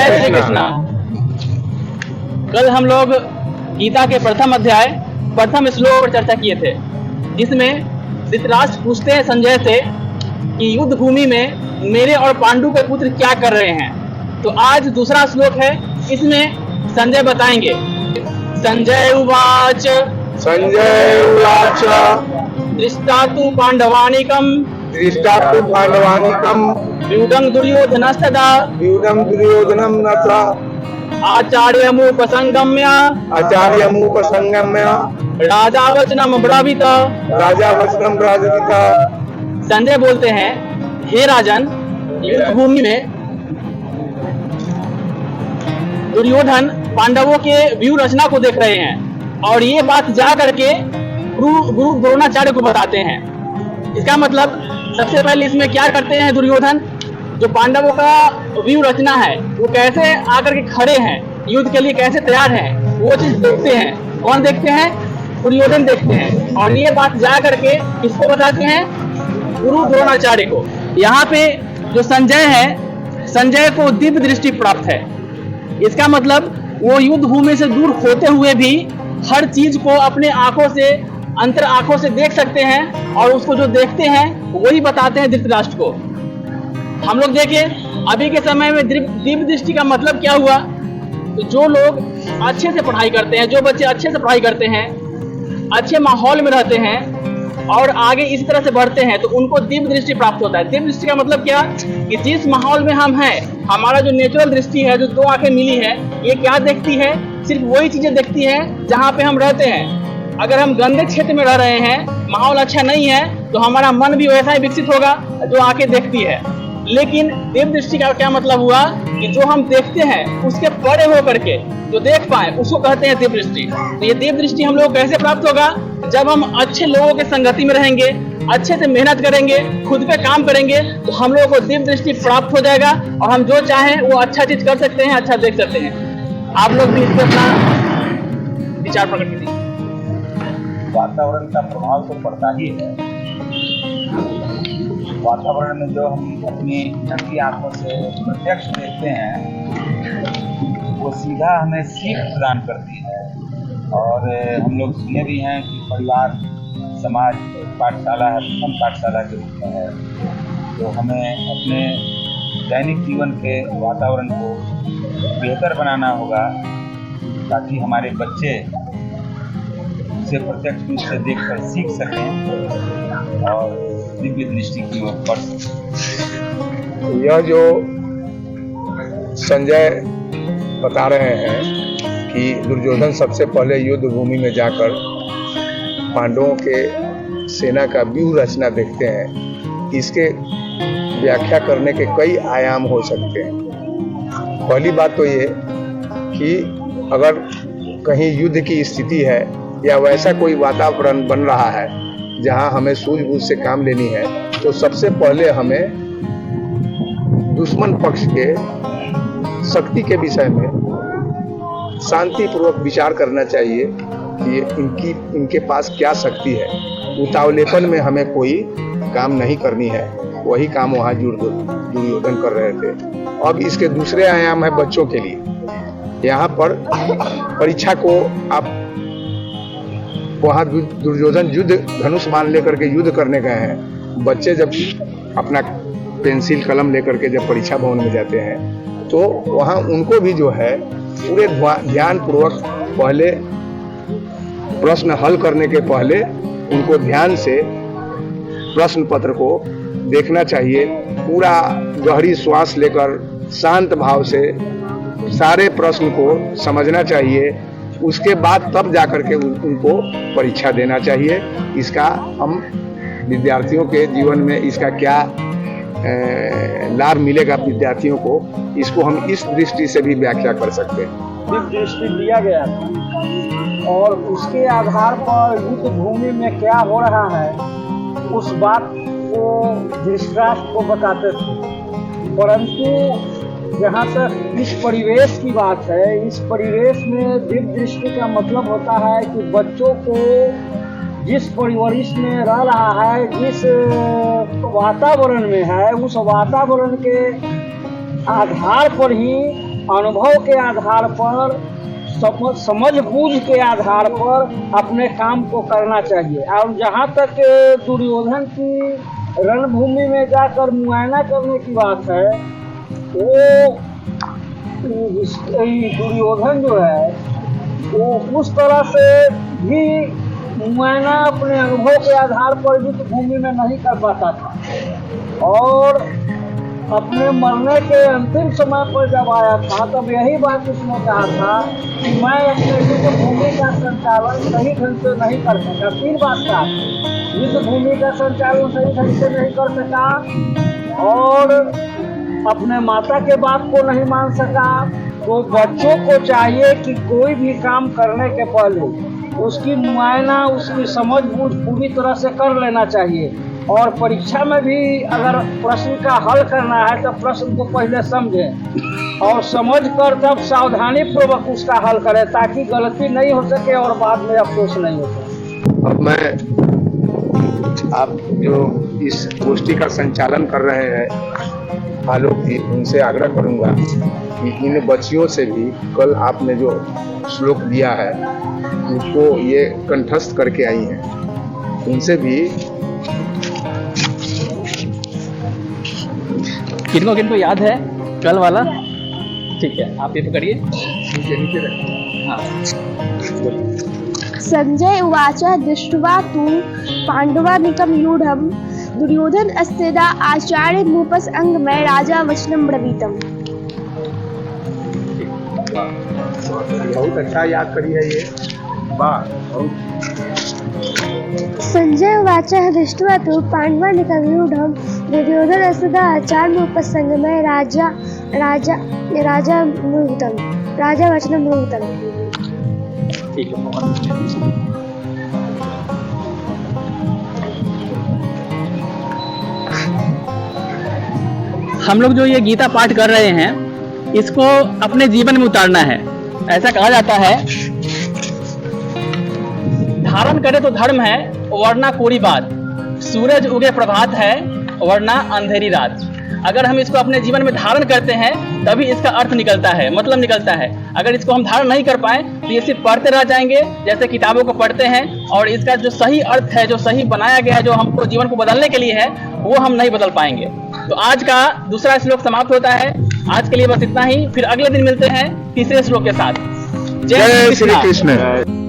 जय श्री कृष्ण। कल हम लोग गीता के प्रथम अध्याय प्रथम श्लोक पर चर्चा किए थे, जिसमें धृतराष्ट्र पूछते हैं संजय से कि युद्ध भूमि में मेरे और पांडु के पुत्र क्या कर रहे हैं। तो आज दूसरा श्लोक है, इसमें संजय बताएंगे। संजय उवाच दृष्टातु पांडवानिकं व्यूढं दुर्योधनस्तदा आचार्यमुपसंगम्य राजा वचनम ब्रावीत। संजय बोलते हैं, हे राजन, युद्ध भूमि में दुर्योधन पांडवों के व्यू रचना को देख रहे हैं और ये बात जा करके गुरु द्रोणाचार्य को बताते हैं। इसका मतलब सबसे पहले इसमें क्या करते हैं दुर्योधन, जो पांडवों का व्यू रचना है वो कैसे आकर के खड़े हैं, युद्ध के लिए कैसे तैयार हैं, वो चीज देखते हैं। कौन देखते हैं? दुर्योधन देखते हैं। और ये बात जा करके किसको बताते हैं? गुरु द्रोणाचार्य को। यहाँ पे जो संजय है, संजय को दिव्य दृष्टि प्राप्त है। इसका मतलब वो युद्ध भूमि से दूर होते हुए भी हर चीज को अपने आंखों से, अंतर आंखों से देख सकते हैं और उसको जो देखते हैं वही बताते हैं धृतराष्ट्र को। हम लोग देखें अभी के समय में दिव्य दृष्टि का मतलब क्या हुआ। तो जो लोग अच्छे से पढ़ाई करते हैं, जो बच्चे अच्छे से पढ़ाई करते हैं, अच्छे माहौल में रहते हैं और आगे इसी तरह से बढ़ते हैं, तो उनको दिव्य दृष्टि प्राप्त होता है। दिव्य दृष्टि का मतलब क्या कि जिस माहौल में हम हैं, हमारा जो नेचुरल दृष्टि है, जो दो आंखें मिली है, ये क्या देखती है? सिर्फ वही चीजें देखती है जहाँ पे हम रहते हैं। अगर हम गंदे क्षेत्र में रह रहे हैं, माहौल अच्छा नहीं है, तो हमारा मन भी वैसा ही विकसित होगा जो आंखें देखती है। लेकिन दिव्य दृष्टि का क्या मतलब हुआ कि जो हम देखते हैं उसके परे हो करके जो देख पाए उसको कहते हैं दिव्य दृष्टि। तो ये दिव्य दृष्टि हम लोग कैसे प्राप्त होगा? जब हम अच्छे लोगों के संगति में रहेंगे, अच्छे से मेहनत करेंगे, खुद पे काम करेंगे, तो हम लोगों को दिव्य दृष्टि प्राप्त हो जाएगा और हम जो चाहें वो अच्छा चीज कर सकते हैं, अच्छा देख सकते हैं। आप लोग भी इस पर अपना विचार प्रकट कीजिए। वातावरण का प्रभाव तो पड़ता ही है। वातावरण में जो हम अपनी नंगी आंखों से प्रत्यक्ष देखते हैं वो सीधा हमें सीख प्रदान करती है। और हम लोग सुने भी हैं कि परिवार, समाज पाठशाला है, प्रथम पाठशाला के रूप में है। तो हमें अपने दैनिक जीवन के वातावरण को बेहतर बनाना होगा ताकि हमारे बच्चे उसे प्रत्यक्ष रूप से देखकर सीख सकें और दिव्य दृष्टि की ओर बढ़ सकें। यह जो संजय बता रहे हैं कि दुर्योधन सबसे पहले युद्ध भूमि में जाकर पांडवों के सेना का व्यूह रचना देखते हैं, इसके व्याख्या करने के कई आयाम हो सकते हैं। पहली बात तो ये कि अगर कहीं युद्ध की स्थिति है या वैसा कोई वातावरण बन रहा है जहां हमें सूझबूझ से काम लेनी है, तो सबसे पहले हमें दुश्मन पक्ष के शक्ति के विषय में शांतिपूर्वक विचार करना चाहिए कि इनके पास क्या शक्ति है। उतावलेपन में हमें कोई काम नहीं करनी है। वही काम वहाँ दुर्योधन कर रहे थे। अब इसके दूसरे आयाम है बच्चों के लिए। यहाँ पर परीक्षा को आप वहाँ दुर्योधन युद्ध धनुष बाण लेकर के युद्ध करने गए हैं। बच्चे जब अपना पेंसिल कलम लेकर के जब परीक्षा भवन में जाते हैं तो वहाँ उनको भी जो है पूरे ध्यान पूर्वक पहले प्रश्न हल करने के पहले उनको ध्यान से प्रश्न पत्र को देखना चाहिए। पूरा गहरी श्वास लेकर शांत भाव से सारे प्रश्न को समझना चाहिए। उसके बाद तब जाकर के उनको परीक्षा देना चाहिए। इसका हम विद्यार्थियों के जीवन में इसका क्या लाभ मिलेगा विद्यार्थियों को, इसको हम इस दृष्टि से भी व्याख्या कर सकते हैं। दृष्टि दिया गया था और उसके आधार पर युद्ध भूमि में क्या हो रहा है उस बात को धृतराष्ट्र को बताते थे। परंतु जहाँ तक इस परिवेश की बात है, इस परिवेश में दिव्य दृष्टि का मतलब होता है कि बच्चों को जिस परिवेश में रह रहा है, जिस वातावरण में है, उस वातावरण के आधार पर ही अनुभव के आधार पर, समझ बूझ के आधार पर अपने काम को करना चाहिए। और जहाँ तक दुर्योधन की रणभूमि में जाकर मुआयना करने की बात है, वो दुर्योधन जो है वो उस तरह से भी मुआयना अपने अनुभव के आधार पर युद्ध भूमि में नहीं कर पाता था। और अपने मरने के अंतिम समय पर जब आया था तब यही बात उसने कहा था कि मैं अपने युद्ध भूमि का संचालन सही ढंग से नहीं कर सका। 3 बात का युद्ध भूमि का संचालन सही ढंग से नहीं कर सका, और अपने माता के बात को नहीं मान सका। तो बच्चों को चाहिए कि कोई भी काम करने के पहले उसकी मुआयना, उसकी समझ बूझ पूरी तरह से कर लेना चाहिए। और परीक्षा में भी अगर प्रश्न का हल करना है तो प्रश्न को पहले समझें और समझ कर तब सावधानी पूर्वक उसका हल करें, ताकि गलती नहीं हो सके और बाद में अफसोस नहीं हो सके। अब मैं आप जो इस गोष्ठी का संचालन कर रहे हैं आलोक जी, उनसे आग्रह करूंगा कि इन बच्चियों से भी कल आपने जो श्लोक दिया है उसको ये कंठस्थ करके आई हैं, उनसे भी किनको किनको याद है कल वाला? ठीक है, आप ये पकड़िए। हाँ, संजय उवाच दृष्ट्वा तु पाण्डवानीकं व्यूढं दुर्योधन अस्तेदा आचार्य नृपस् अंगमय राजा वचनं ब्रवीतम्। बहुत अच्छा याद करी है ये बात। संजय उवाच दृष्ट्वा तु पाण्डवानीकं व्यूढं दुर्योधन अस्तेदा आचार्य नृपस् अंगमय राजा वचनं ब्रवीतम्। ठीक है। हम लोग जो ये गीता पाठ कर रहे हैं इसको अपने जीवन में उतारना है। ऐसा कहा जाता है, धारण करे तो धर्म है वरना कोरी बात, सूरज उगे प्रभात है वरना अंधेरी रात। अगर हम इसको अपने जीवन में धारण करते हैं तभी इसका अर्थ निकलता है, मतलब निकलता है। अगर इसको हम धारण नहीं कर पाए तो ये सिर्फ पढ़ते रह जाएंगे, जैसे किताबों को पढ़ते हैं, और इसका जो सही अर्थ है, जो सही बनाया गया है, जो हमको जीवन को बदलने के लिए है, वो हम नहीं बदल पाएंगे। तो आज का दूसरा श्लोक समाप्त होता है। आज के लिए बस इतना ही, फिर अगले दिन मिलते हैं तीसरे श्लोक के साथ। जय श्री कृष्ण।